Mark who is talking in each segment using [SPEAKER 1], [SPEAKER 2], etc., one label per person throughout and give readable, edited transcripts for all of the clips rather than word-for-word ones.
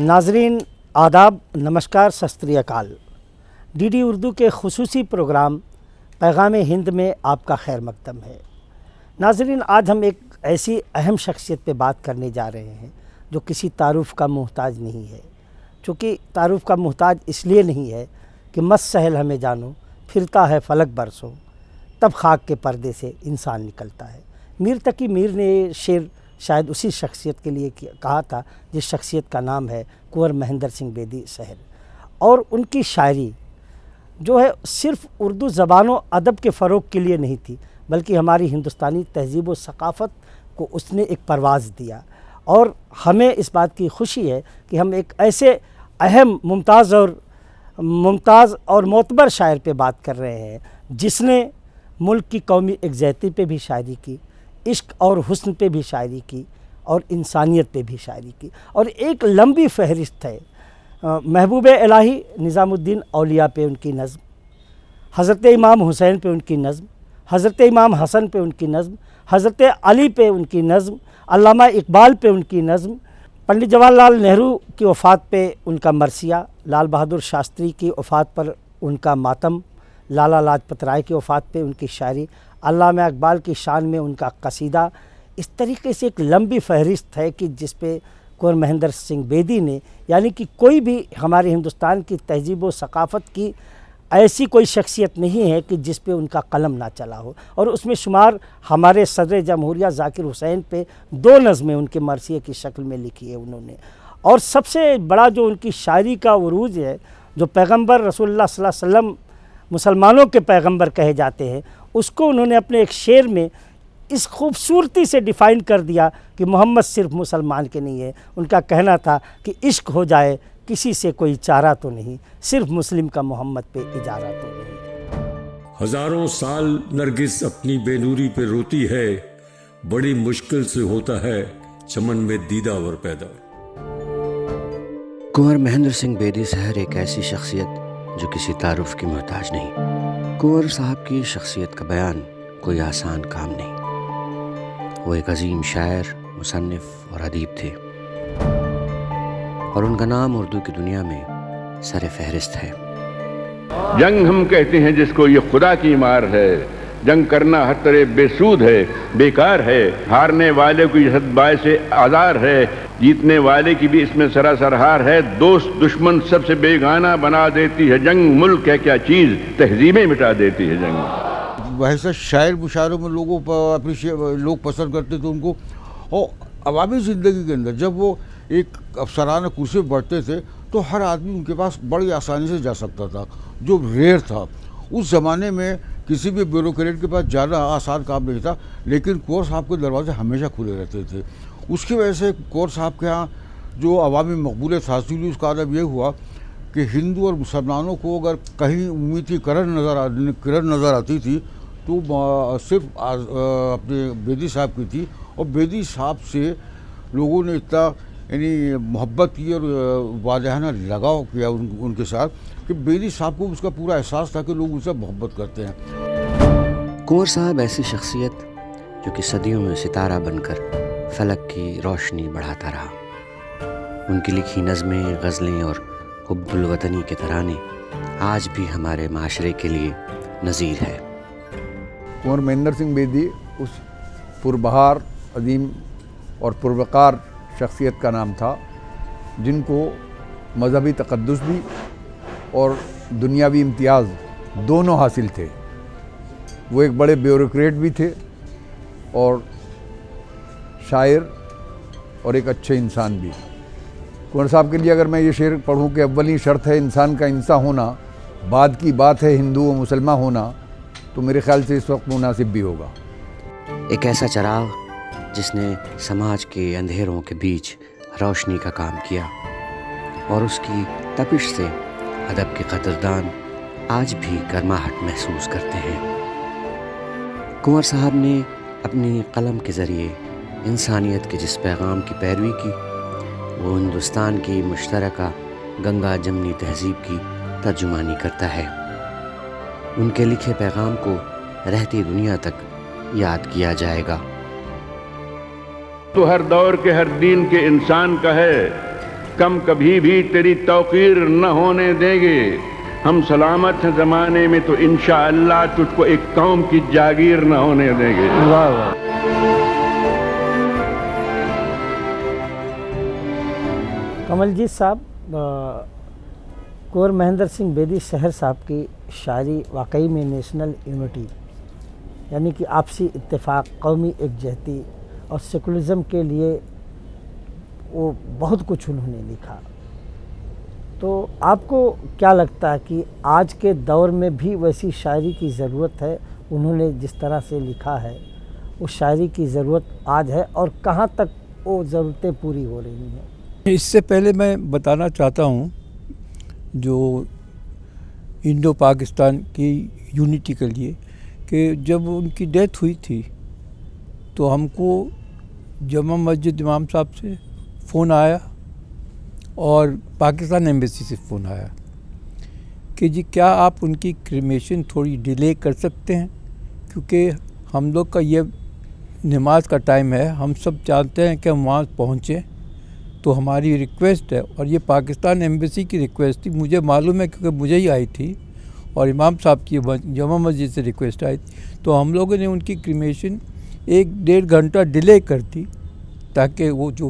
[SPEAKER 1] नाजरीन आदाब, नमस्कार, सत श्री अकाल। डीडी उर्दू के खुसूसी प्रोग्राम पैगाम हिंद में आपका खैर मकदम है। नाजरीन, आज हम एक ऐसी अहम शख्सियत पे बात करने जा रहे हैं जो किसी तारुफ़ का मोहताज नहीं है। चूँकि तारुफ़ का मोहताज इसलिए नहीं है कि मस्त सहल हमें जानो, फिरता है फलक बरसों, तब खाक के पर्दे से इंसान निकलता है। मीर तकी मीर ने ये शेर शायद उसी शख्सियत के लिए कहा था जिस शख्सियत का नाम है कुंवर महेंद्र सिंह बेदी सहल। और उनकी शायरी जो है सिर्फ़ उर्दू ज़बान व अदब के फ़रोग़ के लिए नहीं थी, बल्कि हमारी हिंदुस्तानी तहज़ीब व सक़ाफ़त को उसने एक परवाज़ दिया। और हमें इस बात की खुशी है कि हम एक ऐसे अहम मुमताज़ और मोतबर शायर पे बात कर रहे हैं जिसने मुल्क की कौमी एकज़ैती पे भी शायरी की, इश्क और हुस्न पे भी शायरी की और इंसानियत पे भी शायरी की। और एक लंबी फहरिस्त है। महबूब इलाही निज़ामुद्दीन औलिया पे उनकी नज़्म, हज़रत इमाम हुसैन पे उनकी नज़्म, हज़रत इमाम हसन पे उनकी नज़्म, हज़रत अली पे उनकी नज़्म, अल्लामा इकबाल पे उनकी नज़्म, पंडित जवाहरलाल नेहरू की वफ़ात पे उनका मरसिया, लाल बहादुर शास्त्री की वफ़ात पर उनका मातम, लाला लाजपत राय की वफ़ात पे उनकी शायरी, अल्लामा इकबाल की शान में उनका कसीदा। इस तरीके से एक लंबी फहरिस्त है कि जिस पे कुंवर महेंद्र सिंह बेदी ने, यानी कि कोई भी हमारे हिंदुस्तान की तहज़ीब व सक़ाफ़त की ऐसी कोई शख्सियत नहीं है कि जिस पे उनका कलम ना चला हो। और उसमें शुमार हमारे सदर जमहूरिया ज़ाकिर हुसैन पे 2 नज़में उनके मरसिए की शक्ल में लिखी है उन्होंने। और सबसे बड़ा जो उनकी शायरी का उरूज है, जो पैगम्बर रसूलुल्लाह सल्लल्लाहु अलैहि वसल्लम मुसलमानों के पैगम्बर कहे जाते हैं, उसको उन्होंने अपने एक शेर में इस खूबसूरती से डिफ़ाइन कर दिया कि मोहम्मद सिर्फ मुसलमान के नहीं है। उनका कहना था कि इश्क हो जाए किसी से कोई चारा तो नहीं, सिर्फ मुस्लिम का मोहम्मद पे इजारा तो नहीं।
[SPEAKER 2] हजारों साल नरगिस अपनी बेनूरी पे रोती है, बड़ी मुश्किल से होता है चमन में दीदावर पैदा।
[SPEAKER 3] कुंवर महेंद्र सिंह बेदी सहर एक ऐसी शख्सियत जो किसी तारुफ की मोहताज नहीं। कुंवर साहब की शख्सियत का बयान कोई आसान काम नहीं। वो एक अजीम शायर, मुसन्निफ और अदीब थे और उनका नाम उर्दू की दुनिया में सर फहरिस्त है।
[SPEAKER 4] जंग हम कहते हैं जिसको, ये खुदा की मार है। जंग करना हर तरह बेसूद है, बेकार है। हारने वाले को ये बाय से आज़ार है, जीतने वाले की भी इसमें सरासर हार है। दोस्त दुश्मन सबसे बेगाना बना देती है जंग। मुल्क है क्या चीज़, तहजीबें मिटा देती है जंग।
[SPEAKER 5] वैसे शायर मुशायरों में लोग पसंद करते थे उनको। और अवामी ज़िंदगी के अंदर जब वो एक अफसराना कुर्सी पर बैठते थे तो हर आदमी उनके पास बड़ी आसानी से जा सकता था, जो रेयर था। उस ज़माने में किसी भी ब्यूरोक्रेट के पास जाना आसान काम नहीं था, लेकिन कुंवर साहब के दरवाजे हमेशा खुले रहते थे। उसकी वजह से कुंवर साहब के यहाँ जो अवामी मकबूलियत हासिल हुई, उसका मतलब ये हुआ कि हिंदू और मुसलमानों को अगर कहीं उम्मीद की किरण नज़र आती थी तो सिर्फ अपने बेदी साहब की थी। और बेदी साहब से लोगों ने इतना यानी मोहब्बत की और वाजहाना लगाव किया उनके साथ कि बेदी साहब को उसका पूरा एहसास था कि लोग उनसे मोहब्बत करते हैं।
[SPEAKER 3] कुंवर साहब ऐसी शख्सियत जो कि सदियों में सितारा बनकर फलक की रोशनी बढ़ाता रहा। उनकी लिखी नज़में, गज़लें और हुब्बुल वतनी के तराने आज भी हमारे माशरे के लिए नज़ीर है।
[SPEAKER 6] कुंवर महेंद्र सिंह बेदी उस पुरबहार, अजीम और पुरवकार शख्सियत का नाम था जिनको मजहबी तक़द्दुस भी और दुनियावी इम्तियाज़ दोनों हासिल थे। वो एक बड़े ब्यूरोक्रेट भी थे और शायर और एक अच्छे इंसान भी। कुंवर साहब के लिए अगर मैं ये शेर पढ़ूं कि अव्वली शर्त है इंसान का इंसान होना, बाद की बात है हिंदू व मुसलमान होना, तो मेरे ख्याल से इस वक्त मुनासिब भी होगा।
[SPEAKER 3] एक ऐसा चिराग जिसने समाज के अंधेरों के बीच रोशनी का काम किया और उसकी तपिश से अदब के कदरदान आज भी गर्माहट महसूस करते हैं। कुंवर साहब ने अपनी कलम के ज़रिए इंसानियत के जिस पैगाम की पैरवी की, वो हिंदुस्तान की मुश्तरका गंगा जमनी तहज़ीब की तर्जुमानी करता है। उनके लिखे पैगाम को रहती दुनिया तक याद किया जाएगा।
[SPEAKER 4] तो हर दौर के हर दीन के इंसान का है, कम कभी भी तेरी तौकीर न होने देंगे। हम सलामत हैं ज़माने में तो इंशाअल्लाह तुझको एक कौम की जागीर न होने देंगे।
[SPEAKER 1] वाह वाह। कमलजीत साहब, कुंवर महेंद्र सिंह बेदी शहर साहब की शायरी वाकई में नेशनल यूनिटी यानी कि आपसी इत्तेफाक, कौमी एकजहती और सेकुलरिज्म के लिए वो बहुत कुछ उन्होंने लिखा। तो आपको क्या लगता है कि आज के दौर में भी वैसी शायरी की ज़रूरत है? उन्होंने जिस तरह से लिखा है उस शायरी की ज़रूरत आज है और कहाँ तक वो ज़रूरतें पूरी हो रही हैं?
[SPEAKER 6] इससे पहले मैं बताना चाहता हूँ जो इंडो पाकिस्तान की यूनिटी के लिए कि जब उनकी डेथ हुई थी तो हमको जमा मस्जिद इमाम साहब से फ़ोन आया और पाकिस्तान एम्बेसी से फ़ोन आया कि जी क्या आप उनकी क्रिमेशन थोड़ी डिले कर सकते हैं, क्योंकि हम लोग का ये नमाज का टाइम है, हम सब चाहते हैं कि हम वहाँ पहुँचें। तो हमारी रिक्वेस्ट है, और ये पाकिस्तान एम्बेसी की रिक्वेस्ट थी, मुझे मालूम है क्योंकि मुझे ही आई थी और इमाम साहब की जमा मस्जिद से रिक्वेस्ट आई थी। तो हम लोगों ने उनकी क्रिमेशन 1-1.5 घंटा डिले कर दी ताकि वो जो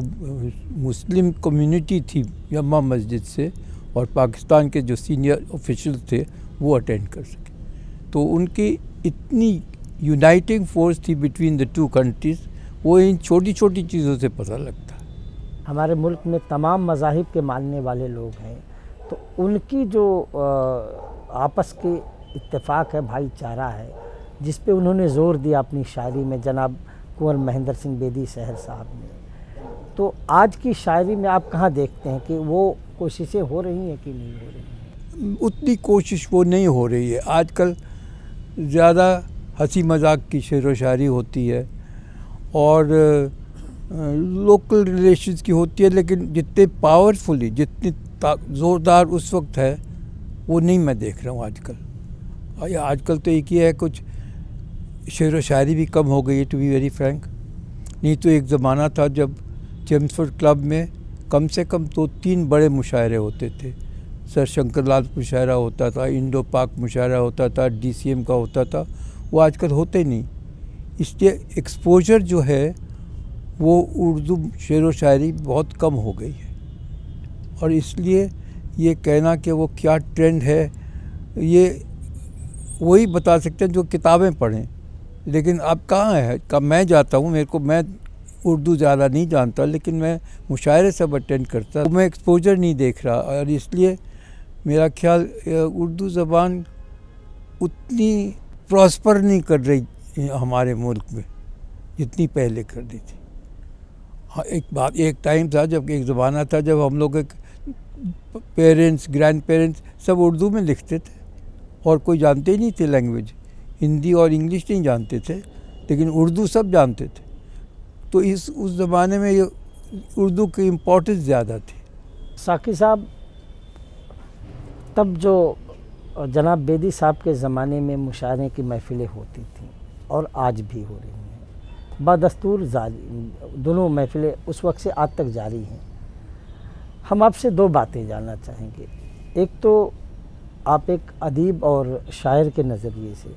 [SPEAKER 6] मुस्लिम कम्युनिटी थी जमा मस्जिद से और पाकिस्तान के जो सीनियर ऑफिशियल थे वो अटेंड कर सके। तो उनकी इतनी यूनाइटिंग फोर्स थी बिटवीन द टू कंट्रीज़, वो इन छोटी छोटी चीज़ों से पता लगता है।
[SPEAKER 1] हमारे मुल्क में तमाम मज़ाहिब के मानने वाले लोग हैं, तो उनकी जो आपस के इत्तेफाक है, भाईचारा है, जिस पे उन्होंने ज़ोर दिया अपनी शायरी में जनाब कुंवर महेंद्र सिंह बेदी शहर साहब ने। तो आज की शायरी में आप कहाँ देखते हैं कि वो कोशिशें हो रही हैं कि नहीं हो रही?
[SPEAKER 6] उतनी कोशिश वो नहीं हो रही है। आजकल ज़्यादा हंसी मजाक की शेर व शायरी होती है और लोकल रिलेशंस की होती है, लेकिन जितने पावरफुली, जितनी ज़ोरदार उस वक्त है वो नहीं मैं देख रहा हूँ आजकल। आजकल तो एक ही है, कुछ शेर व शायरी भी कम हो गई है टू बी वेरी फ्रैंक। नहीं तो एक ज़माना था जब चेम्सफोर्ड क्लब में कम से कम 2-3 बड़े मुशायरे होते थे। सर शंकरलाल मुशायरा होता था, इंडो पाक मुशायरा होता था, DCM का होता था। वो आजकल होते नहीं, इसलिए एक्सपोजर जो है वो उर्दू शेर व शायरी बहुत कम हो गई है। और इसलिए ये कहना कि वो क्या ट्रेंड है, ये वही बता सकते हैं जो किताबें पढ़ें। लेकिन अब कहाँ है, कब मैं जाता हूँ, मैं उर्दू ज़्यादा नहीं जानता, लेकिन मैं मुशायरे सब अटेंड करता, तो मैं एक्सपोजर नहीं देख रहा। और इसलिए मेरा ख्याल उर्दू ज़बान उतनी प्रॉस्पर नहीं कर रही हमारे मुल्क में जितनी पहले कर दी थी। हाँ, एक टाइम था, जब एक ज़माना था जब हम लोग पेरेंट्स, ग्रैंड पेरेंट्स सब उर्दू में लिखते थे और कोई जानते ही नहीं थे लैंग्वेज, हिंदी और इंग्लिश नहीं जानते थे, लेकिन उर्दू सब जानते थे। तो उस ज़माने में ये उर्दू की इम्पोर्टेंस ज़्यादा थी।
[SPEAKER 1] साकी साहब, तब जो जनाब बेदी साहब के ज़माने में मुशायरे की महफ़िलें होती थीं और आज भी हो रही हैं, बदस्तूर जारी, दोनों महफ़िलें उस वक्त से आज तक जारी हैं। हम आपसे 2 बातें जानना चाहेंगे। एक तो आप एक अदीब और शायर के नज़रिए से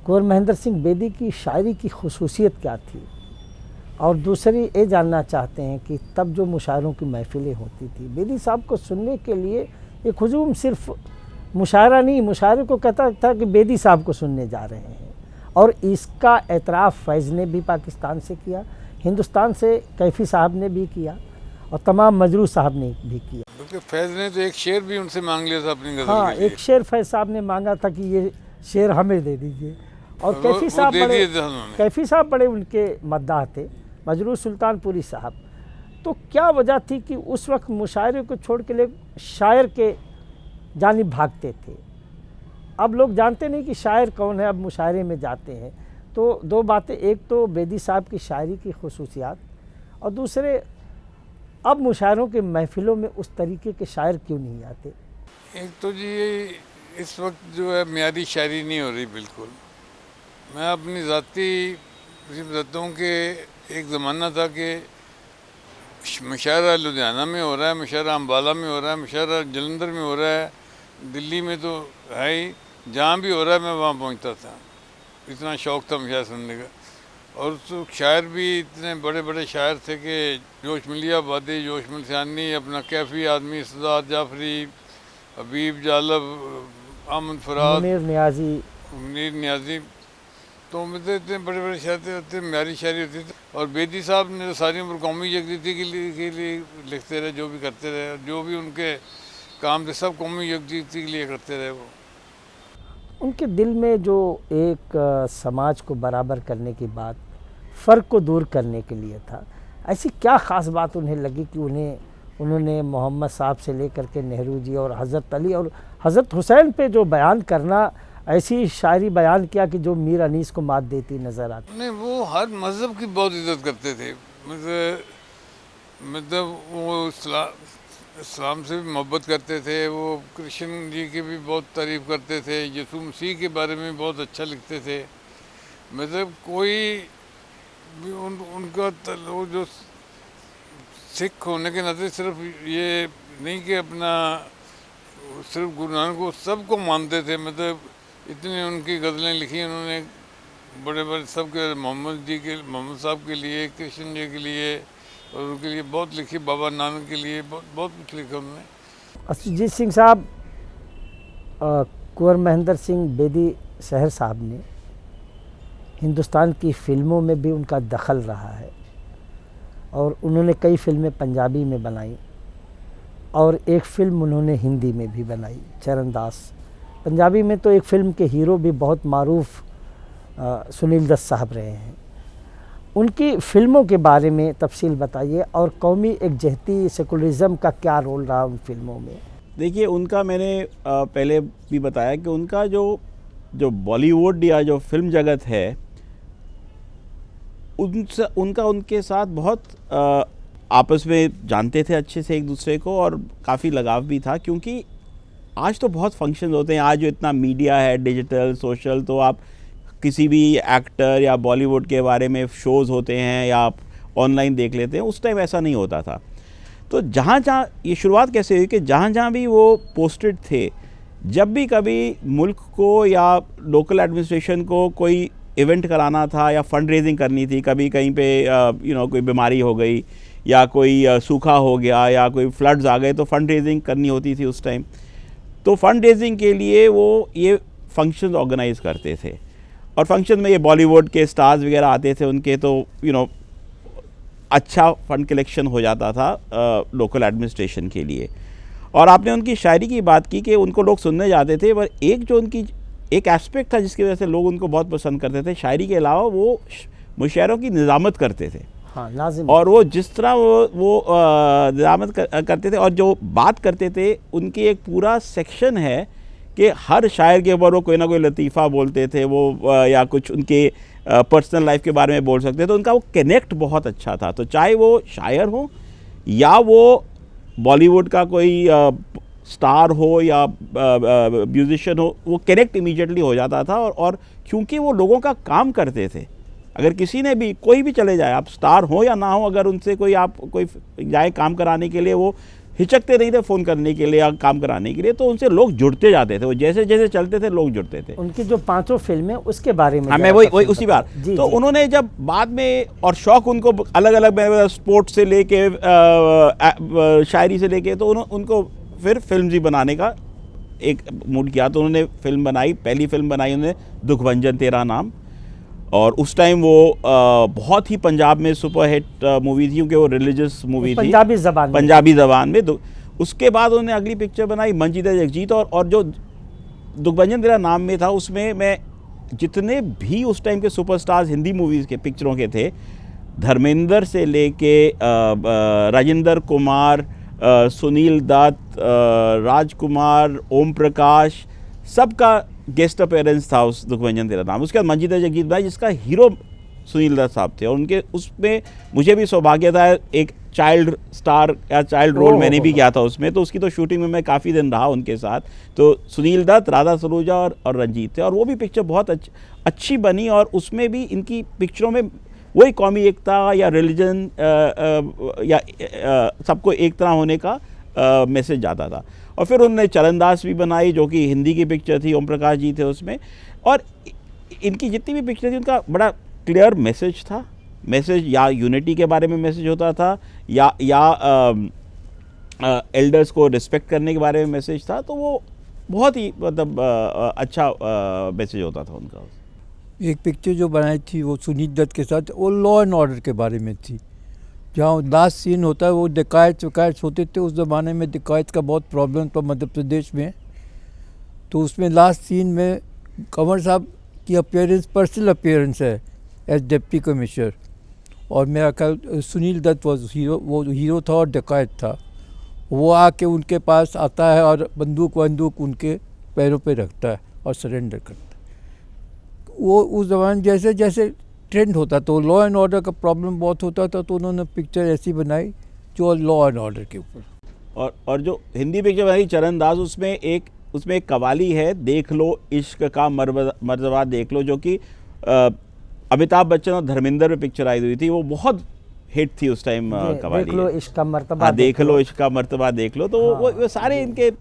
[SPEAKER 1] कुंवर महेंद्र सिंह बेदी की शायरी की खुसूसियत क्या थी, और दूसरी ये जानना चाहते हैं कि तब जो मुशायरों की महफ़िलें होती थी, बेदी साहब को सुनने के लिए एक हुजूम सिर्फ मुशायरा नहीं, मुशायरे को कहता था कि बेदी साहब को सुनने जा रहे हैं। और इसका एतराफ़ फैज़ ने भी पाकिस्तान से किया, हिंदुस्तान से कैफ़ी साहब ने भी किया और तमाम मजरू साहब ने भी किया।
[SPEAKER 7] क्योंकि फैज़ ने तो एक शेर भी उनसे मांग लिया था अपनी गज़ल के
[SPEAKER 1] हाँ,
[SPEAKER 7] लिए।
[SPEAKER 1] एक शेर फैज़ साहब ने मांगा था कि ये शेर हमें दे दीजिए, और कैफ़ी साहब बड़े उनके मद्दाह थे, मजरू सुल्तानपुरी साहब। तो क्या वजह थी कि उस वक्त मुशायरे को छोड़ के लोग शायर के जानिब भागते थे? अब लोग जानते नहीं कि शायर कौन है, अब मुशायरे में जाते हैं। तो 2 बातें, एक तो बेदी साहब की शायरी की खुसूसियात, और दूसरे अब मुशायरों के महफ़िलों में उस तरीके के शायर क्यों नहीं आते?
[SPEAKER 7] एक तो जी इस वक्त जो है मियादी शायरी नहीं हो रही बिल्कुल। मैं अपनी ज़ाती बताता हूँ कि एक ज़माना था कि मुशायरा लुधियाना में हो रहा है, मुशायरा अम्बाला में हो रहा है, मुशायरा जलंधर में हो रहा है, दिल्ली में तो है ही, जहाँ भी हो रहा है मैं वहाँ पहुँचता था। इतना शौक़ था मुशायरा सुनने का। और तो शायर भी इतने बड़े बड़े शायर थे कि जोश मिलिया बादी, जोश मिल सियानी, अपना कैफ़ी आदमी, सदात जाफरी, हबीब जालब, अहमद फराज, मुनीर नियाजी, तो मतलब इतने बड़े बड़े शायर थे, इतने म्यारी शायरी होती थी। और बेदी साहब ने तो सारी उम्र कौमी यकजहती के लिए लिखते रहे, जो भी करते रहे, जो भी उनके काम थे सब कौमी यकजहती के लिए करते रहे। वो
[SPEAKER 1] उनके दिल में जो एक समाज को बराबर करने की बात, फ़र्क को दूर करने के लिए था, ऐसी क्या ख़ास बात उन्हें लगी कि उन्होंने मोहम्मद साहब से लेकर के नेहरू जी और हज़रत अली और हज़रत हुसैन पे जो बयान करना, ऐसी शायरी बयान किया कि जो मीर अनीस को मात देती नज़र आती?
[SPEAKER 7] नहीं, वो हर मज़हब की बहुत इज़्ज़त करते थे। मतलब वो इस्लाम से भी मोहब्बत करते थे, वो कृष्ण जी की भी बहुत तारीफ़ करते थे, यीशु मसीह के बारे में बहुत अच्छा लिखते थे। मतलब कोई भी उनका वो जो सिख होने के नाते सिर्फ ये नहीं कि अपना सिर्फ गुरु नानक को सबको मानते थे। मतलब इतनी उनकी गज़लें लिखी उन्होंने बड़े बड़े सबके, मोहम्मद साहब के लिए, कृष्ण जी के लिए और उनके लिए बहुत लिखी, बाबा नानक के लिए बहुत कुछ लिखा उन्होंने।
[SPEAKER 1] असुजीत सिंह साहब, कुंवर महेंद्र सिंह बेदी शहर साहब ने हिंदुस्तान की फ़िल्मों में भी उनका दखल रहा है और उन्होंने कई फ़िल्में पंजाबी में बनाई और एक फ़िल्म उन्होंने हिंदी में भी बनाई, चरणदास। पंजाबी में तो एक फ़िल्म के हीरो भी बहुत मारूफ सुनील दत्त साहब रहे हैं। उनकी फ़िल्मों के बारे में तफसील बताइए और कौमी एकजहती सेकुलरिज़म का क्या रोल रहा उन फिल्मों में?
[SPEAKER 8] देखिए, उनका मैंने पहले भी बताया कि उनका जो बॉलीवुड या जो फिल्म जगत है, उनका उनके साथ बहुत आपस में जानते थे अच्छे से एक दूसरे को और काफ़ी लगाव भी था। क्योंकि आज तो बहुत फंक्शन होते हैं, आज जो इतना मीडिया है, डिजिटल, सोशल, तो आप किसी भी एक्टर या बॉलीवुड के बारे में शोज़ होते हैं या आप ऑनलाइन देख लेते हैं। उस टाइम ऐसा नहीं होता था। तो जहाँ ये शुरुआत कैसे हुई कि जहाँ भी वो पोस्टेड थे, जब भी कभी मुल्क को या लोकल एडमिनिस्ट्रेशन को कोई इवेंट कराना था या फंड रेजिंग करनी थी, कभी कहीं पे कोई बीमारी हो गई या कोई सूखा हो गया या कोई फ्लड्स आ गए, तो फंड रेजिंग करनी होती थी उस टाइम। तो फंड रेजिंग के लिए वो ये फंक्शन ऑर्गेनाइज़ करते थे और फंक्शन में ये बॉलीवुड के स्टार्स वगैरह आते थे उनके, तो अच्छा फंड कलेक्शन हो जाता था लोकल एडमिनिस्ट्रेशन के लिए। और आपने उनकी शायरी की बात की कि उनको लोग सुनने जाते थे, पर एक जो उनकी एक एस्पेक्ट था जिसकी वजह से लोग उनको बहुत पसंद करते थे, शायरी के अलावा वो मुशायरों की निज़ामत करते थे।
[SPEAKER 1] हाँ, लाज़िम।
[SPEAKER 8] और वो जिस तरह वो निज़ामत करते थे और जो बात करते थे, उनकी एक पूरा सेक्शन है कि हर शायर के ऊपर वो कोई ना कोई लतीफ़ा बोलते थे, वो या कुछ उनके पर्सनल लाइफ के बारे में बोल सकते थे। तो उनका वो कनेक्ट बहुत अच्छा था। तो चाहे वो शायर हो या वो बॉलीवुड का कोई स्टार हो या म्यूजिशियन हो, वो कनेक्ट इमीडिएटली हो जाता था। और क्योंकि वो लोगों का काम करते थे, अगर किसी ने भी, कोई भी चले जाए, आप स्टार हो या ना हो, अगर उनसे कोई जाए काम कराने के लिए, वो हिचकते नहीं थे फ़ोन करने के लिए या काम कराने के लिए। तो उनसे लोग जुड़ते जाते थे, वो जैसे जैसे चलते थे लोग जुड़ते थे।
[SPEAKER 1] उनकी जो 5 फिल्में, उसके बारे में
[SPEAKER 8] मैं वही उसी बात तो उन्होंने जब बाद में, और शौक़ उनको अलग अलग, स्पोर्ट्स से लेके शायरी से लेके, तो उनको फिर फिल्म ही बनाने का एक मूड किया। तो उन्होंने फिल्म बनाई, पहली फिल्म बनाई उन्होंने दुखभंजन तेरा नाम। और उस टाइम वो बहुत ही पंजाब में सुपरहिट मूवी थी, क्योंकि वो रिलीजियस मूवी थी, पंजाबी ज़बान में। उसके बाद उन्होंने अगली पिक्चर बनाई मंजीदा जगजीत। और जो दुखभंजन तेरा नाम में था, उसमें मैं जितने भी उस टाइम के सुपरस्टार्स हिंदी मूवीज़ के पिक्चरों के थे, धर्मेंद्र से लेके राजेंद्र कुमार, सुनील दत्त, राजकुमार, ओम प्रकाश, सबका गेस्ट अपीयरेंस था उस दुखभंजन तेरा नाम। उसके बाद मंजीदा जगजीत भाई, जिसका हीरो सुनील दत्त साहब थे, और उनके उसमें मुझे भी सौभाग्य था, एक चाइल्ड स्टार या चाइल्ड रोल मैंने भी किया था उसमें। तो उसकी तो शूटिंग में मैं काफ़ी दिन रहा उनके साथ। तो सुनील दत्त, राधा सलूजा और रंजीत थे, और वो भी पिक्चर बहुत अच्छी बनी। और उसमें भी इनकी पिक्चरों में वही कौमी एकता या रिलीजन या सबको एक तरह होने का मैसेज जाता था। और फिर उन्होंने चरणदास भी बनाई जो कि हिंदी की पिक्चर थी, ओम प्रकाश जी थे उसमें, और इनकी जितनी भी पिक्चर थी उनका बड़ा क्लियर मैसेज था। मैसेज या यूनिटी के बारे में मैसेज होता था या एल्डर्स को रिस्पेक्ट करने के बारे में मैसेज था। तो वो बहुत ही मतलब अच्छा मैसेज होता था उनका।
[SPEAKER 9] एक पिक्चर जो बनाई थी वो सुनील दत्त के साथ, वो लॉ एंड ऑर्डर के बारे में थी। जहाँ लास्ट सीन होता है वो डकैत होते थे, उस ज़माने में डकैत का बहुत प्रॉब्लम था मध्य प्रदेश में। तो उसमें लास्ट सीन में कंवर साहब की अपीयरेंस, पर्सनल अपीयरेंस है एज डिप्टी कमिश्नर, और मेरा ख्याल सुनील दत्त वो हीरो था और डकैत था। वो आके उनके पास आता है और बंदूक उनके पैरों पे रखता है और सरेंडर करता है। वो उस ज़माने जैसे जैसे ट्रेंड होता तो लॉ एंड ऑर्डर का प्रॉब्लम बहुत होता था, तो उन्होंने पिक्चर ऐसी बनाई जो लॉ एंड ऑर्डर के ऊपर।
[SPEAKER 8] और जो हिंदी पिक्चर बनाई चरणदास, उसमें एक कवाली है, देख लो इश्क का मर्तबा देख लो, जो कि अमिताभ बच्चन और धर्मेंद्र में पिक्चर आई हुई थी। वो बहुत हिट थी उस टाइम कवाली।
[SPEAKER 1] देख लो इश्क का मर्तबा,
[SPEAKER 8] देख लो इश्क का मर्तबा देख लो। तो वो सारे इनके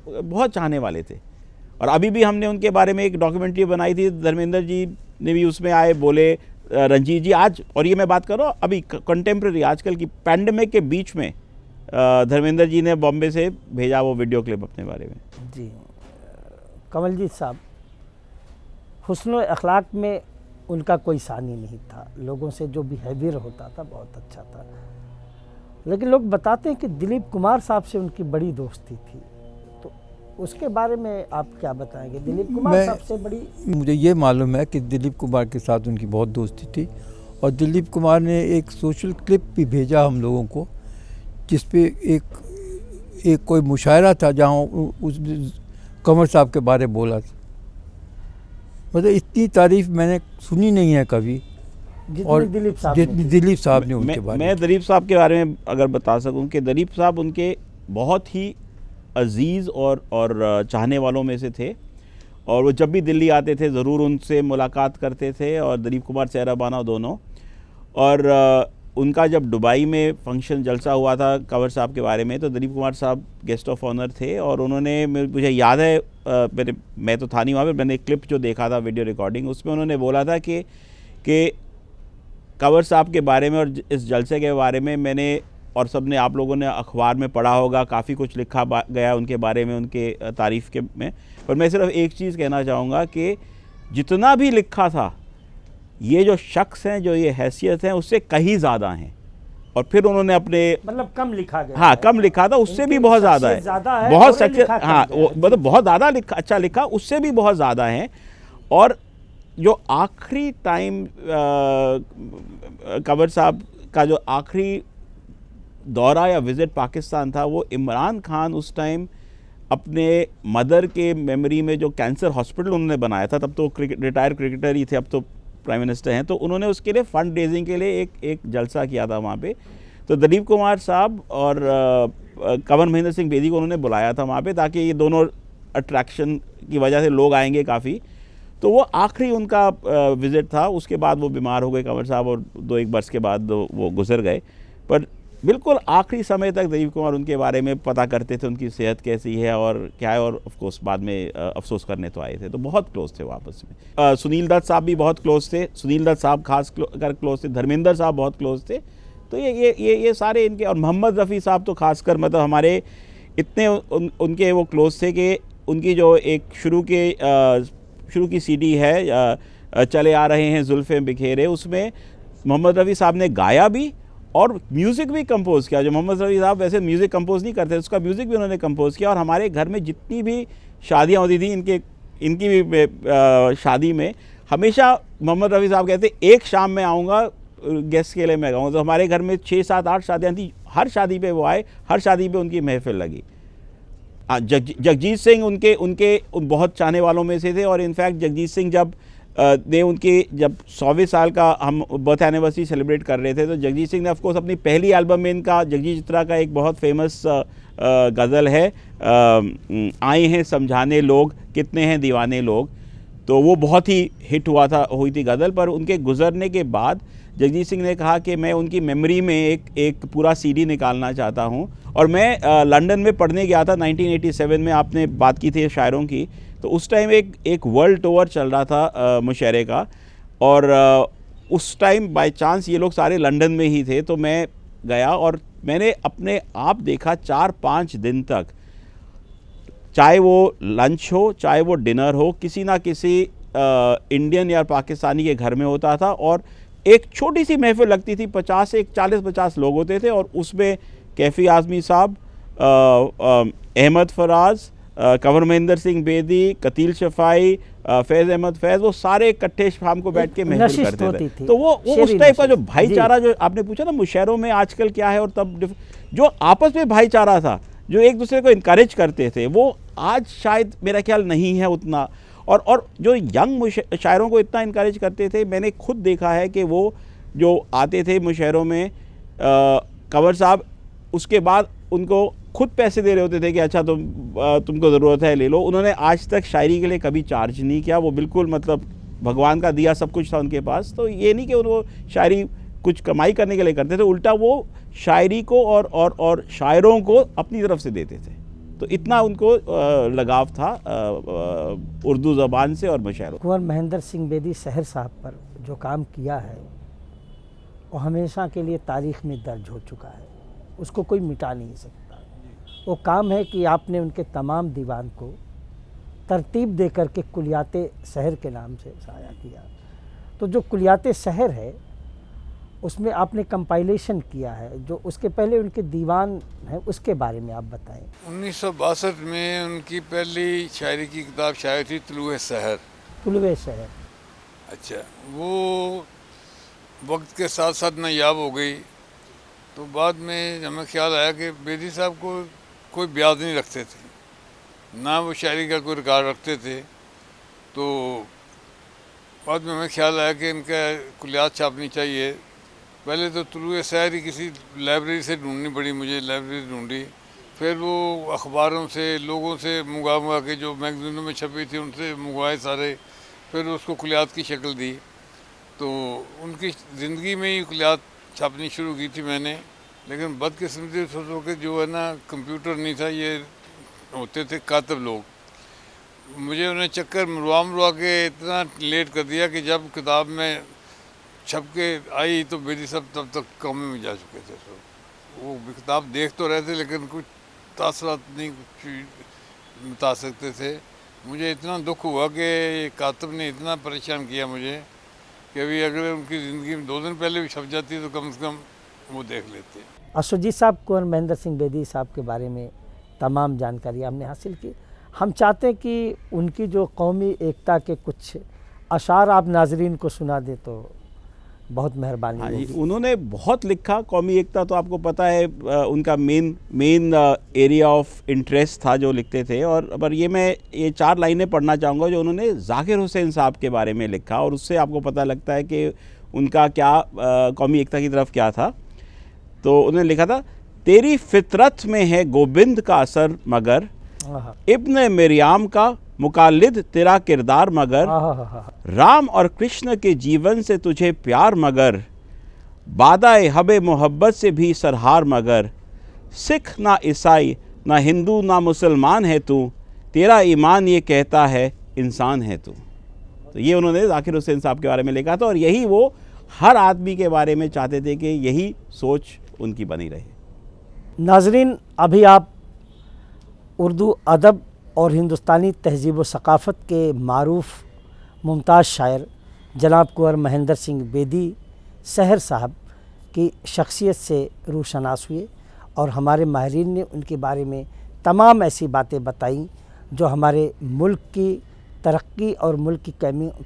[SPEAKER 8] बहुत चाहने वाले थे। और अभी भी हमने उनके बारे में एक डॉक्यूमेंट्री बनाई थी, धर्मेंद्र जी ने भी उसमें आए, बोले रंजीत जी आज, और ये मैं बात कर रहा हूँ अभी कंटेम्प्रेरी आजकल की पैंडेमिक के बीच में, धर्मेंद्र जी ने बॉम्बे से भेजा वो वीडियो क्लिप अपने बारे में।
[SPEAKER 1] जी कमलजीत साहब, हुस्न अखलाक में उनका कोई सानी नहीं था, लोगों से जो बिहेवियर होता था बहुत अच्छा था। लेकिन लोग बताते हैं कि दिलीप कुमार साहब से उनकी बड़ी दोस्ती थी, तो उसके बारे में आप क्या बताएंगे? दिलीप कुमार साहब से बड़ी,
[SPEAKER 9] मुझे ये मालूम है कि दिलीप कुमार के साथ उनकी बहुत दोस्ती थी, और दिलीप कुमार ने एक सोशल क्लिप भी भेजा हम लोगों को, जिस पे एक कोई मुशायरा था जहाँ उस कंवर साहब के बारे में बोला था। मतलब इतनी तारीफ मैंने सुनी नहीं है कभी, और दिलीप साहब ने उनके बारे में।
[SPEAKER 8] मैं दिलीप साहब के बारे में अगर बता सकूं कि दिलीप साहब उनके बहुत ही अजीज़ और चाहने वालों में से थे, और वो जब भी दिल्ली आते थे ज़रूर उनसे मुलाकात करते थे, और दिलीप कुमार सेहरा बानो दोनों। और उनका जब दुबई में फंक्शन जलसा हुआ था कंवर साहब के बारे में, तो दिलीप कुमार साहब गेस्ट ऑफ ऑनर थे, और उन्होंने, मुझे याद है मैं तो था नहीं वहाँ पर, मैंने एक क्लिप जो देखा था वीडियो रिकॉर्डिंग, उसमें उन्होंने बोला था कि कंवर साहब के बारे में और इस जलसे के बारे में मैंने और सब ने, आप लोगों ने अखबार में पढ़ा होगा, काफ़ी कुछ लिखा गया उनके बारे में, उनके तारीफ़ के में। पर मैं सिर्फ एक चीज़ कहना चाहूँगा कि जितना भी लिखा था, ये जो शख्स हैं, जो ये हैसियत हैं, उससे कहीं ज़्यादा हैं। और फिर उन्होंने अपने, मतलब
[SPEAKER 1] कम लिखा गया,
[SPEAKER 8] हाँ कम लिखा था, उससे भी बहुत ज़्यादा है, बहुत सक्सेस, हाँ मतलब बहुत ज़्यादा अच्छा लिखा, उससे भी बहुत ज़्यादा है। और जो आखिरी टाइम कंवर साहब का जो आखिरी दौरा या विज़िट पाकिस्तान था, वो इमरान खान उस टाइम अपने मदर के मेमोरी में जो कैंसर हॉस्पिटल उन्होंने बनाया था, तब तो रिटायर क्रिकेटर ही थे, अब तो प्राइम मिनिस्टर हैं, तो उन्होंने उसके लिए फंड रेजिंग के लिए एक जलसा किया था वहाँ पे। तो दिलीप कुमार साहब और कंवर महेंद्र सिंह बेदी को उन्होंने बुलाया था वहाँ पे, ताकि ये दोनों अट्रैक्शन की वजह से लोग आएंगे काफ़ी। तो वो आखिरी उनका विज़िट था, उसके बाद वो बीमार हो गए कंवर साहब, और 2-1 बरस के बाद वो गुजर गए। पर बिल्कुल आखिरी समय तक दिलीप कुमार उनके बारे में पता करते थे, उनकी सेहत कैसी है और क्या है, और ऑफ कोर्स बाद में अफसोस करने तो आए थे। तो बहुत क्लोज थे वो आपस में। सुनील दत्त साहब भी बहुत क्लोज थे, सुनील दत्त साहब खास कर क्लोज थे, धर्मेंद्र साहब बहुत क्लोज थे। तो ये सारे इनके, और मोहम्मद रफ़ी साहब तो खासकर, मतलब हमारे इतने उनके वो क्लोज थे कि उनकी जो एक शुरू की सीडी है, चले आ रहे हैं जुल्फ़े बिखेरे, उसमें मोहम्मद रफ़ी साहब ने गाया भी और म्यूज़िक भी कंपोज़ किया। जो मोहम्मद रफ़ी साहब वैसे म्यूज़िक कंपोज़ नहीं करते, उसका म्यूज़िक भी उन्होंने कंपोज़ किया। और हमारे घर में जितनी भी शादियाँ होती थी, इनकी भी शादी में हमेशा मोहम्मद रफ़ी साहब कहते, एक शाम में आऊँगा गेस्ट के लिए मैं गाऊँ। तो हमारे घर में 6, 7, 8 शादियाँ थी, हर शादी पे वो आए, हर शादी पे उनकी महफिल लगी। जगजीत सिंह उनके बहुत चाहने वालों में से थे। और इनफैक्ट जगजीत सिंह जब 100वें साल का हम बर्थ एनिवर्सरी सेलिब्रेट कर रहे थे, तो जगजीत सिंह ने ऑफ कोर्स अपनी पहली एल्बम में इनका जगजीत चित्रा का एक बहुत फेमस गज़ल है, आए हैं समझाने लोग, कितने हैं दीवाने लोग। तो वो बहुत ही हिट हुई थी गज़ल। पर उनके गुज़रने के बाद जगजीत सिंह ने कहा कि मैं उनकी मेमोरी में एक पूरा सीडी निकालना चाहता हूँ। और मैं लंदन में पढ़ने गया था 1987 में, आपने बात की थी शायरों की, तो उस टाइम एक वर्ल्ड टूर चल रहा था मुशायरे का, और उस टाइम बाय चांस ये लोग सारे लंदन में ही थे। तो मैं गया और मैंने अपने आप देखा 4-5 दिन तक, चाहे वो लंच हो चाहे वो डिनर हो, किसी ना किसी इंडियन या पाकिस्तानी के घर में होता था। और एक छोटी सी महफिल लगती थी, 40-50 लोग होते थे, और उसमें कैफ़ी आज़मी साहब, अहमद फराज, कंवर महेंद्र सिंह बेदी, कतील शफ़ाई, फैज़ अहमद फैज़, वो सारे इकट्ठे शाम को बैठ के महफिल करते थे। तो वो उस टाइप का जो भाईचारा, जो आपने पूछा ना मुशायरों में आजकल क्या है, और तब जो आपस में भाईचारा था, जो एक दूसरे को इनकरेज करते थे, वो आज शायद मेरा ख्याल नहीं है उतना। और जो यंग शायरों को इतना इनकरेज करते थे, मैंने खुद देखा है कि वो जो आते थे मुशायरों में, कंवर साहब उसके बाद उनको खुद पैसे दे रहे होते थे कि अच्छा तुमको ज़रूरत है ले लो। उन्होंने आज तक शायरी के लिए कभी चार्ज नहीं किया, वो बिल्कुल मतलब भगवान का दिया सब कुछ था उनके पास। तो ये नहीं कि वो शायरी कुछ कमाई करने के लिए करते थे, उल्टा वो शायरी को और शायरों को अपनी तरफ से देते थे। तो इतना उनको लगाव था उर्दू ज़बान से और मुशायरों।
[SPEAKER 1] कुंवर महेंद्र सिंह बेदी सहर साहब पर जो काम किया है वो हमेशा के लिए तारीख़ में दर्ज हो चुका है, उसको कोई मिटा नहीं सकता। वो काम है कि आपने उनके तमाम दीवान को तरतीब दे कर के कुलियाते सहर के नाम से शाया किया। तो जो कुलियाते सहर है उसमें आपने कंपाइलेशन किया है, जो उसके पहले उनके दीवान हैं उसके बारे में आप बताएं।
[SPEAKER 7] 1962 में उनकी पहली शायरी की किताब शाया थी तुलुए सहर।
[SPEAKER 1] तुलुए सहर,
[SPEAKER 7] अच्छा, वो वक्त के साथ साथ नायाब हो गई। तो बाद में हमें ख्याल आया कि बेदी साहब को कोई ब्याज नहीं रखते थे, ना वो शायरी का कोई रिकॉर्ड रखते थे। तो बाद में हमें ख्याल आया कि इनका कुलियात छापनी चाहिए। पहले तो तुलुए सहर ही किसी लाइब्रेरी से ढूंढनी पड़ी, मुझे लाइब्रेरी ढूंढी, फिर वो अखबारों से लोगों से मंगवा के जो मैगजीनों में छपी थी उनसे मंगवाए सारे, फिर उसको कुलियात की शक्ल दी। तो उनकी ज़िंदगी में ही कुलियात छापनी शुरू की थी मैंने। लेकिन बदकिस्मती सोचो कि जो है ना कंप्यूटर नहीं था, ये होते थे कातब लोग, मुझे उन्हें चक्कर मरवा के इतना लेट कर दिया कि जब किताब में छप के आई तो बेदी साहब तब तक कौमे में जा चुके थे। तो वो किताब देख तो रहे थे लेकिन कुछ तासरात नहीं कुछ बता सकते थे। मुझे इतना दुख हुआ कि कातब ने इतना परेशान किया मुझे कि अभी अगर उनकी ज़िंदगी में 2 दिन पहले भी छप जाती तो कम से कम वो देख लेते।
[SPEAKER 1] असुजी साहब, कुंवर महेंद्र सिंह बेदी साहब के बारे में तमाम जानकारी हमने हासिल की। हम चाहते हैं कि उनकी जो कौमी एकता के कुछ अशार आप नाजरीन को सुना दे तो बहुत मेहरबानी होगी।
[SPEAKER 8] उन्होंने बहुत लिखा। कौमी एकता तो आपको पता है उनका मेन एरिया ऑफ इंटरेस्ट था जो लिखते थे। और पर मैं ये 4 लाइनें पढ़ना चाहूँगा जो उन्होंने जाकिर हुसैन साहब के बारे में लिखा, और उससे आपको पता लगता है कि उनका क्या कौमी एकता की तरफ क्या था। तो उन्होंने लिखा था, तेरी फितरत में है गोबिंद का असर मगर, इब्न मरियम का मुकालिद तेरा किरदार मगर, राम और कृष्ण के जीवन से तुझे प्यार मगर, बादाए हबे मोहब्बत से भी सरहार मगर, सिख ना ईसाई ना हिंदू ना मुसलमान है तू, तेरा ईमान ये कहता है इंसान है तू। तो ये उन्होंने जाकिर हुसैन साहब के बारे में लिखा था, और यही वो हर आदमी के बारे में चाहते थे कि यही सोच उनकी बनी रहे।
[SPEAKER 1] नाजरीन, अभी आप उर्दू अदब और हिंदुस्तानी तहज़ीब व सक़ाफ़त के मारूफ़ मुमताज़ शायर जनाब कुंवर महेंद्र सिंह बेदी सहर साहब की शख्सियत से रूशनास हुए, और हमारे माहिरीन ने उनके बारे में तमाम ऐसी बातें बताई जो हमारे मुल्क की तरक्की और मुल्क की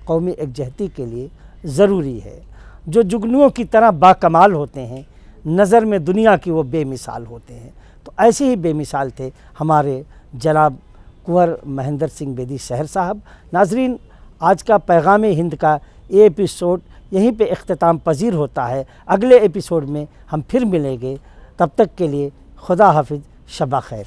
[SPEAKER 1] कौमी एकजहती के लिए ज़रूरी है। जो जुगनुओं की तरह बाकमाल होते हैं, नज़र में दुनिया की वो बेमिसाल होते हैं। तो ऐसे ही बेमिसाल थे हमारे जनाब कुंवर महेंद्र सिंह बेदी सहर साहब। नाजरीन, आज का पैगाम हिंद का ये एपिसोड यहीं पे इख्तिताम पजीर होता है। अगले एपिसोड में हम फिर मिलेंगे, तब तक के लिए खुदा हाफिज़, शबा खैर।